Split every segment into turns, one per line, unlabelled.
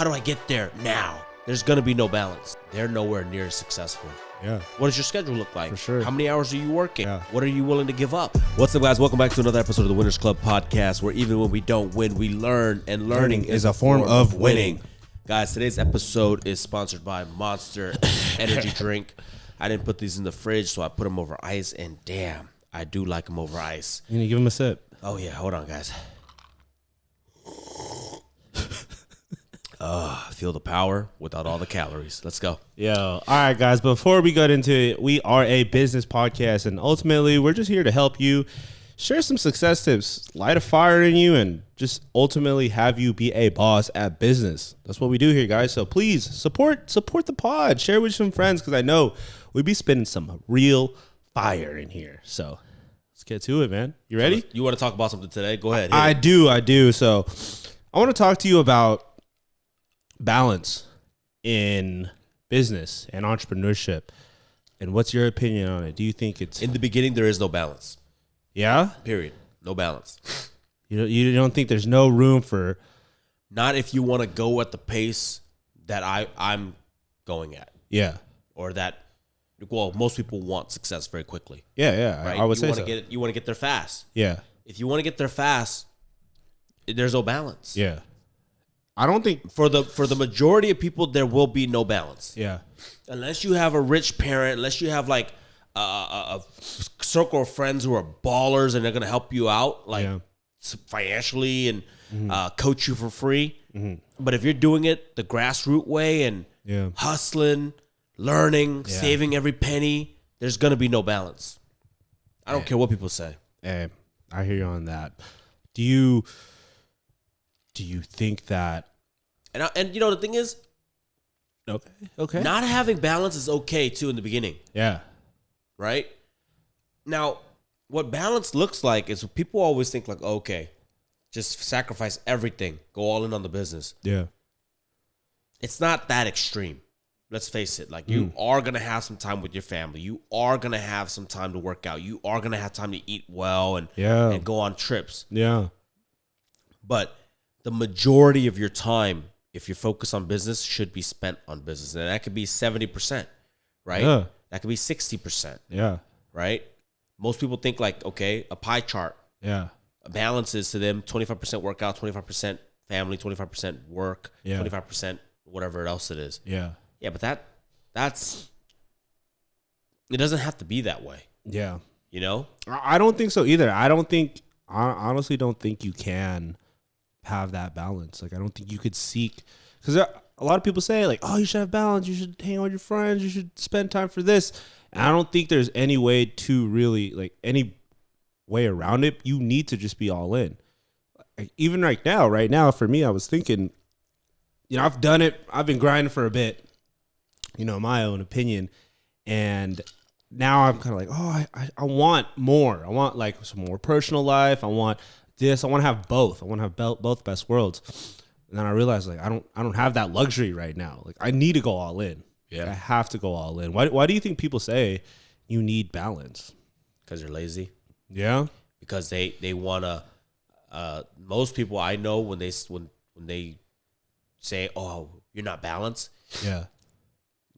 How do I get there now? There's going to be no balance. They're nowhere near as successful.
Yeah.
What does your schedule look like?
For sure.
How many hours are you working?
Yeah.
What are you willing to give up? What's up, guys? Welcome back to another episode of the Winners Club podcast, where even when we don't win, we learn, and learning is a form of winning. Guys, today's episode is sponsored by Monster Energy Drink. I didn't put these in the fridge, so I put them over ice, and damn, I do like them over ice.
You need to give them a sip.
Oh, yeah. Hold on, guys. Feel the power without all the calories. Let's go.
Yo, all right, guys. Before we get into it, we are a business podcast, and ultimately, we're just here to help you share some success tips, light a fire in you, and just ultimately have you be a boss at business. That's what we do here, guys. So please support the pod. Share with some friends, because I know we be spinning some real fire in here. So let's get to it, man. You ready?
You want to talk about something today? Go ahead.
I do. So I want to talk to you about balance in business and entrepreneurship, and what's your opinion on it? Do you think it's
In the beginning, there is no balance.
yeah?
Period. No balance.
You don't think there's no room for
Not if you want to go at the pace that I'm going at,
yeah
or that. Well, most people want success very quickly.
yeah
Right?
I would
you
say
want
so.
to you want to get there fast.
Yeah
If you want to get there fast, there's no balance.
yeah I don't think
For the majority of people, there will be no balance.
yeah
Unless you have a rich parent, unless you have like a circle of friends who are ballers and they're going to help you out like
Yeah.
financially and coach you for free. But if you're doing it the grassroots way and
yeah
hustling, learning, saving every penny, there's going to be no balance. I don't care what people say.
Hey, I hear you on that. Do you think that
And you know, the thing is,
okay
not having balance is okay too in the beginning.
yeah
Right? Now, what balance looks like is people always think like, okay, just sacrifice everything, go all in on the business.
yeah
It's not that extreme. Let's face it. Like, you are going to have some time with your family. You are going to have some time to work out. You are going to have time to eat well and go on trips.
yeah
But the majority of your time, if you're focused on business, should be spent on business. And that could be 70%, right?
Yeah.
That could be 60%.
yeah
Right? Most people think like, okay, a pie chart
yeah
balances to them 25% workout, 25% family, 25% work,
Yeah.
25% whatever else it is.
yeah
Yeah, but that's it doesn't have to be that way,
yeah
you know?
I don't think so either. I honestly don't think you can have that balance. Like, I don't think you could seek, because a lot of people say like, oh, you should have balance. You should hang out with your friends. You should spend time for this. And I don't think there's any way to really, like, any way around it. You need to just be all in. Like, even right now, for me, I was thinking, I've done it. I've been grinding for a bit, my own opinion. And now I'm kind of like, oh, I want more. I want like some more personal life. I want this. I want to have both. I want to have both best worlds. And then I realized like I don't have that luxury right now. Like, I need to go all in.
Yeah.
Like, I have to go all in. Why do you think people say you need balance?
Because they're lazy.
Yeah.
Because they want to most people I know when they say, "Oh, you're not balanced,"
Yeah.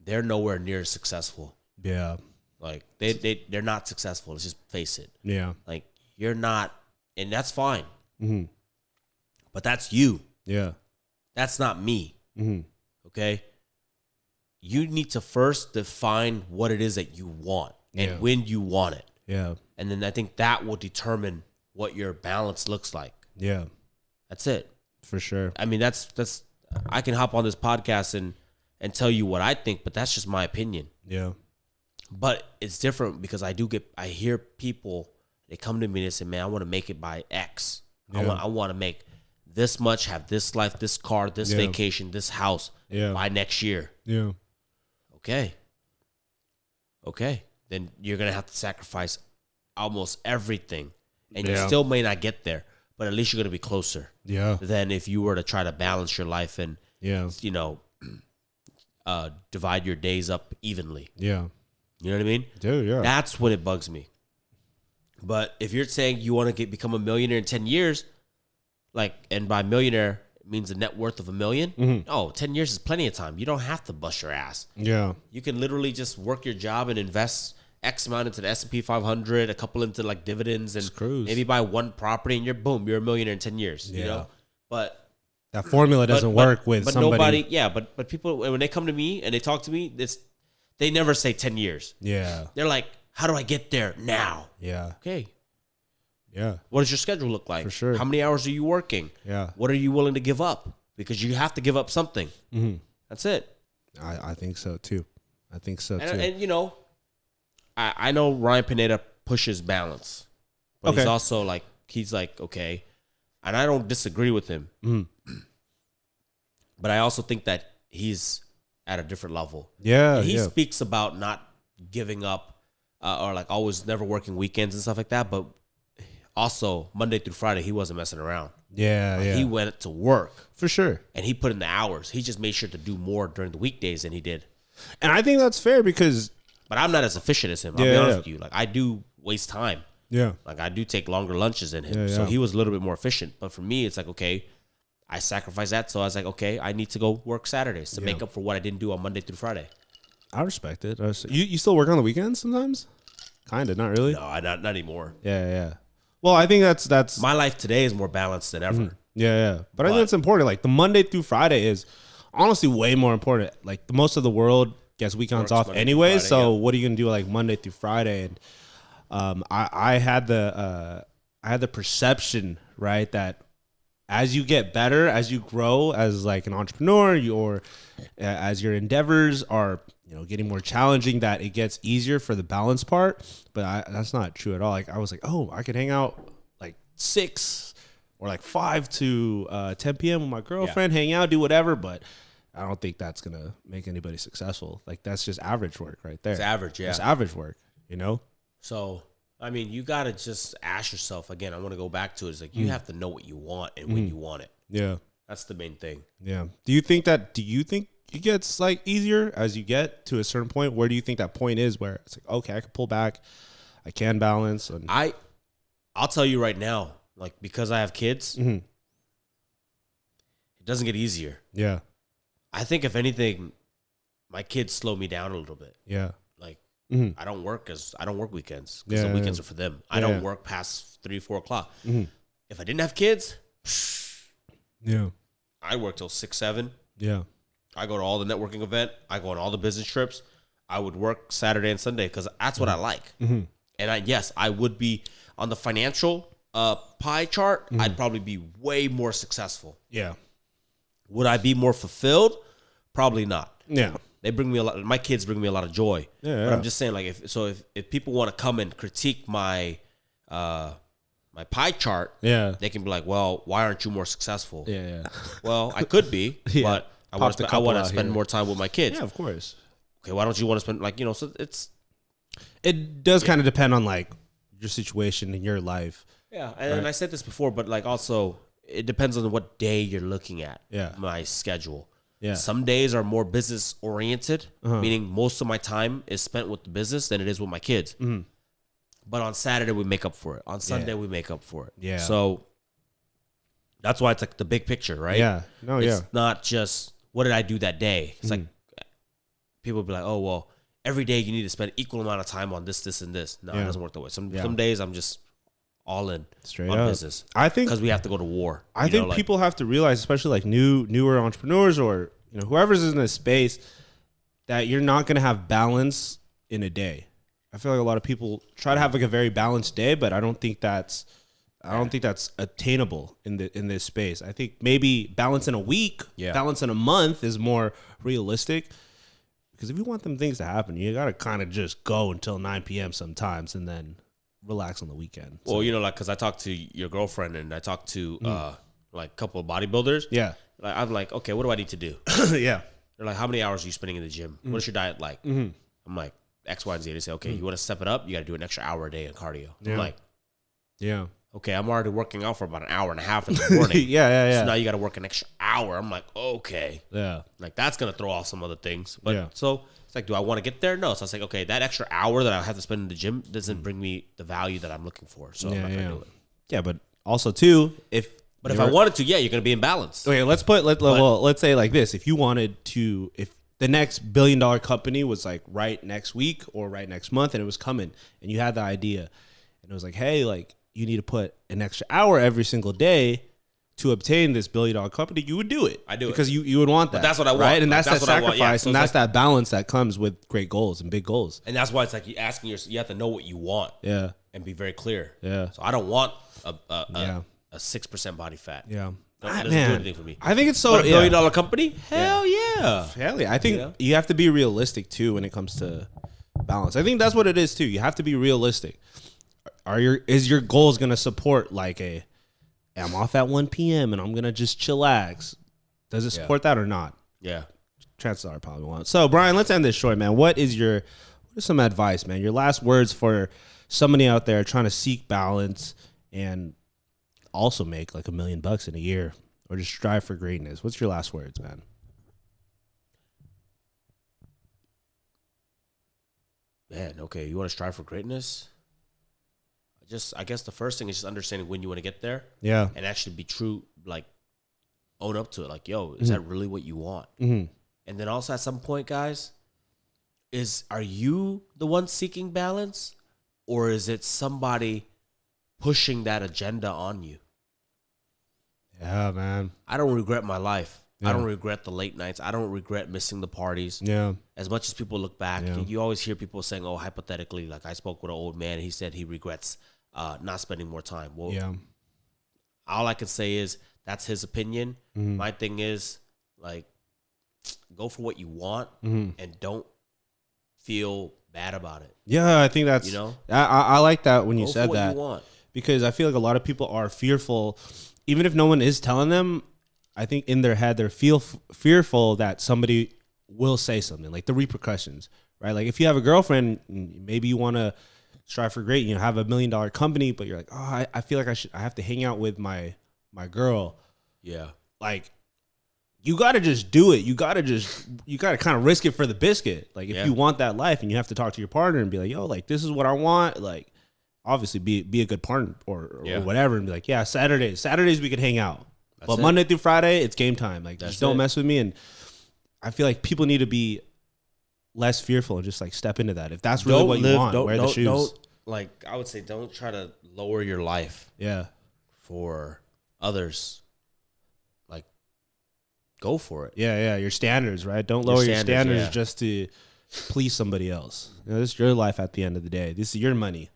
they're nowhere near successful.
Yeah.
Like they're not successful. Let's just face it.
Yeah.
Like, you're not, and that's fine.
Mm-hmm.
But that's you.
Yeah.
That's not me.
Mm-hmm.
Okay? You need to first define what it is that you want and when you want it.
Yeah.
And then I think that will determine what your balance looks like.
Yeah.
That's it.
For sure.
I mean, that's I can hop on this podcast and tell you what I think, but that's just my opinion.
Yeah.
But it's different because I hear people, they come to me and they say, "Man, I want to make it by X.
Yeah.
I want to make this much, have this life, this car, this vacation, this house by next year."
Yeah.
Okay. Then you're going to have to sacrifice almost everything. And you
Yeah.
still may not get there, but at least you're going to be closer
Yeah.
than if you were to try to balance your life and,
Yeah.
divide your days up evenly.
Yeah.
You know what I mean?
Dude, yeah.
That's when it bugs me. But if you're saying you want to become a millionaire in 10 years, like, and by millionaire, means a net worth of $1 million. Oh, 10 years is plenty of time. You don't have to bust your ass.
Yeah.
You can literally just work your job and invest X amount into the S&P 500, a couple into like dividends, and maybe buy one property, and you're a millionaire in 10 years. You know, but
that formula doesn't work with somebody.
Nobody. Yeah, but people, when they come to me and they talk to me, they never say 10 years.
Yeah.
They're like, how do I get there now?
Yeah.
Okay.
Yeah.
What does your schedule look like?
For sure.
How many hours are you working?
Yeah.
What are you willing to give up? Because you have to give up something. That's it.
I think so too.
And you know, I know Ryan Pineda pushes balance, but he's also like, okay, and I don't disagree with him. But I also think that he's at a different level.
Yeah.
And he speaks about not giving up or like always never working weekends and stuff like that. But also Monday through Friday, he wasn't messing around.
Yeah.
He went to work.
For sure.
And he put in the hours. He just made sure to do more during the weekdays than he did.
And I think that's fair because...
But I'm not as efficient as him. I'll be honest with you. Like, I do waste time.
Yeah.
Like, I do take longer lunches than him. So he was a little bit more efficient. But for me, it's like, okay, I sacrificed that. So I was like, okay, I need to go work Saturdays to make up for what I didn't do on Monday through Friday.
I respect it. You still work on the weekends sometimes? Kind of, not really?
No, not anymore.
Yeah. Well, I think that's...
My life today is more balanced than ever.
Yeah. But I think that's important. Like, the Monday through Friday is honestly way more important. Like, most of the world gets weekends off anyway. Friday, so what are you gonna do like Monday through Friday? And I had the perception, right, that as you get better, as you grow as like an entrepreneur, or as your endeavors are, you know, getting more challenging, that it gets easier for the balance part. But that's not true at all. Like, I was like, oh, I could hang out like 6 or like 5 to 10 p.m. with my girlfriend, hang out, do whatever. But I don't think that's going to make anybody successful. Like, that's just average work right there.
It's average, yeah.
It's average work, you know?
So, I mean, you got to just ask yourself, again, I want to go back to it. It's like, you have to know what you want and when you want it.
Yeah.
That's the main thing.
Yeah. Do you think it gets like easier as you get to a certain point? Where do you think that point is where it's like, okay, I can pull back, I can balance? And
I'll tell you right now, like, because I have kids, it doesn't get easier.
Yeah.
I think if anything, my kids slow me down a little bit.
Yeah.
Like, I don't work weekends because the weekends are for them. I don't work past 3-4 o'clock. If I didn't have kids, I work till 6-7.
Yeah.
I go to all the networking event. I go on all the business trips. I would work Saturday and Sunday because that's what I like. And I would be on the financial pie chart. I'd probably be way more successful.
Yeah.
Would I be more fulfilled? Probably not.
Yeah.
They bring me a lot. My kids bring me a lot of joy.
Yeah.
But I'm just saying, like, if people want to come and critique my my pie chart, they can be like, well, why aren't you more successful?
Yeah.
Well, I could be, but I want to spend more time with my kids.
Yeah, of course.
Okay, why don't you want to spend, like, you know? So
it does kind of depend on like your situation in your life.
Yeah, and I said this before, but like also it depends on what day you're looking at.
Yeah,
my schedule.
Yeah,
some days are more business oriented, meaning most of my time is spent with the business than it is with my kids. But on Saturday we make up for it. On Sunday we make up for it.
Yeah.
So that's why it's like the big picture, right?
Yeah. No.
It's not just what did I do that day. It's like people be like, oh well, every day you need to spend equal amount of time on this, and this. No, it doesn't work that way. Some days I'm just all in
straight
on
up
business.
I think
because we have to go to war.
I think people have to realize, especially like newer entrepreneurs or whoever's in this space, that you're not going to have balance in a day. I feel like a lot of people try to have like a very balanced day, but I don't think that's attainable in this space. I think maybe balance in a week, balance in a month is more realistic. Because if you want them things to happen, you got to kind of just go until 9 p.m. sometimes and then relax on the weekend.
Well, like, because I talked to your girlfriend and I talked to like a couple of bodybuilders.
Yeah.
Like, I'm like, okay, what do I need to do?
Yeah.
They're like, how many hours are you spending in the gym? What is your diet like? I'm like, X, Y, and Z. They say, okay, you want to step it up? You got to do an extra hour a day in cardio. I'm like, okay, I'm already working out for about an hour and a half in the morning.
Yeah.
So now you got to work an extra hour. I'm like, okay.
Yeah.
Like, that's going to throw off some other things. But so it's like, do I want to get there? No. So I was like, okay, that extra hour that I have to spend in the gym doesn't bring me the value that I'm looking for. So I'm not going to do it.
Yeah, but also, too, if
But if I wanted to, you're going to be in balance.
Okay, let's say like this. If you wanted to, if the next $1 billion company was like right next week or right next month and it was coming and you had the idea and it was like, hey, like you need to put an extra hour every single day to obtain this $1 billion company, you would do it.
I do it.
Because you would want that.
But that's what I want.
Right? And
Like,
that's that
what I want,
sacrifice
So
and
it's
that's that balance that comes with great goals and big goals.
And that's why it's like you have to know what you want.
Yeah.
And be very clear.
Yeah.
So I don't want a 6% body fat.
Yeah.
It doesn't do anything for me.
I think it's so
But $1 billion company? Hell yeah.
Hell yeah. I think you have to be realistic too when it comes to balance. I think that's what it is too. You have to be realistic. Is your goals gonna support like I'm off at 1 p.m. and I'm gonna just chillax? Does it support that or not?
Yeah.
Chances are it probably won't. So Brian, let's end this short, man. What is some advice, man? Your last words for somebody out there trying to seek balance and also make like $1 million in a year or just strive for greatness. What's your last words, man?
Man, okay. You want to strive for greatness? I guess the first thing is just understanding when you want to get there.
Yeah.
And actually be true, like own up to it. Like, yo, is that really what you want?
Mm-hmm.
And then also at some point, guys, are you the one seeking balance or is it somebody pushing that agenda on you?
Yeah, man.
I don't regret my life.
Yeah.
I don't regret the late nights. I don't regret missing the parties.
Yeah.
As much as people look back, you always hear people saying, oh, hypothetically, like I spoke with an old man. He said he regrets not spending more time. Well, all I can say is that's his opinion.
Mm-hmm.
My thing is, like, go for what you want and don't feel bad about it.
Yeah, I think that's,
you know,
I like that when you
go
said
for what
that
you want.
Because I feel like a lot of people are fearful, even if no one is telling them. I think in their head they're fearful that somebody will say something, like the repercussions, right? Like if you have a girlfriend, maybe you want to strive for great, have $1 million company, but you're like, oh, I feel like I have to hang out with my girl.
Yeah.
Like you got to just do it. You got to kind of risk it for the biscuit. Like if you want that life and you have to talk to your partner and be like, yo, like this is what I want. Like obviously be a good partner or whatever. And be like, yeah, Saturdays we could hang out. But Monday through Friday, it's game time. Like, just don't mess with me. And I feel like people need to be less fearful and just like step into that. If that's really what you want, wear the shoes.
I would say, don't try to lower your life.
Yeah.
For others. Like, go for it.
Yeah. Your standards, right? Don't lower your standards just to please somebody else. This is your life at the end of the day. This is your money.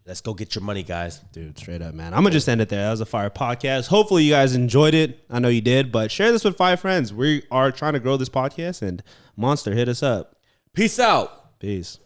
Let's go get your money, guys.
Dude, straight up, man. I'm going to just end it there. That was a fire podcast. Hopefully you guys enjoyed it. I know you did, but share this with 5 friends. We are trying to grow this podcast, and Monster, hit us up.
Peace out.
Peace.